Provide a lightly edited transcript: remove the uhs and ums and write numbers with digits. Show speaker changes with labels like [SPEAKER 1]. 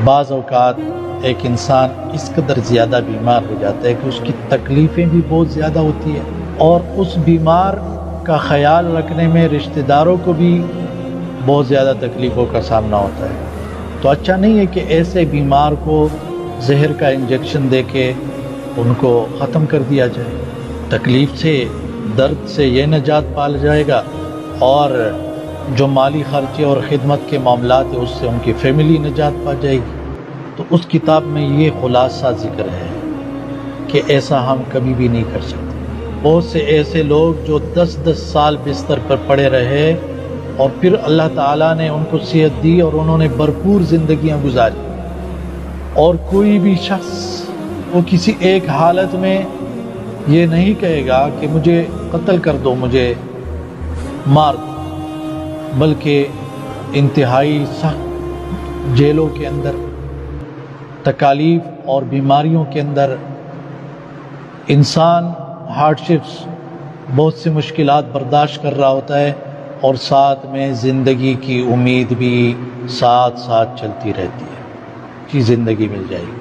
[SPEAKER 1] بعض اوقات ایک انسان اس قدر زیادہ بیمار ہو جاتا ہے کہ اس کی تکلیفیں بھی بہت زیادہ ہوتی ہیں، اور اس بیمار کا خیال رکھنے میں رشتہ داروں کو بھی بہت زیادہ تکلیفوں کا سامنا ہوتا ہے۔ تو اچھا نہیں ہے کہ ایسے بیمار کو زہر کا انجیکشن دے کے ان کو ختم کر دیا جائے۔ تکلیف سے، درد سے یہ نجات پا جائے گا، اور جو مالی خرچے اور خدمت کے معاملات ہیں اس سے ان کی فیملی نجات پا جائے گی۔ تو اس کتاب میں یہ خلاصہ ذکر ہے کہ ایسا ہم کبھی بھی نہیں کر سکتے۔ بہت سے ایسے لوگ جو 10 سال بستر پر پڑے رہے اور پھر اللہ تعالیٰ نے ان کو صحت دی اور انہوں نے بھرپور زندگیاں گزاری، اور کوئی بھی شخص وہ کسی ایک حالت میں یہ نہیں کہے گا کہ مجھے قتل کر دو، مجھے مار دو، بلکہ انتہائی سخت جیلوں کے اندر، تکالیف اور بیماریوں کے اندر انسان ہارڈشپس، بہت سی مشکلات برداشت کر رہا ہوتا ہے، اور ساتھ میں زندگی کی امید بھی ساتھ ساتھ چلتی رہتی ہے کہ زندگی مل جائے گی۔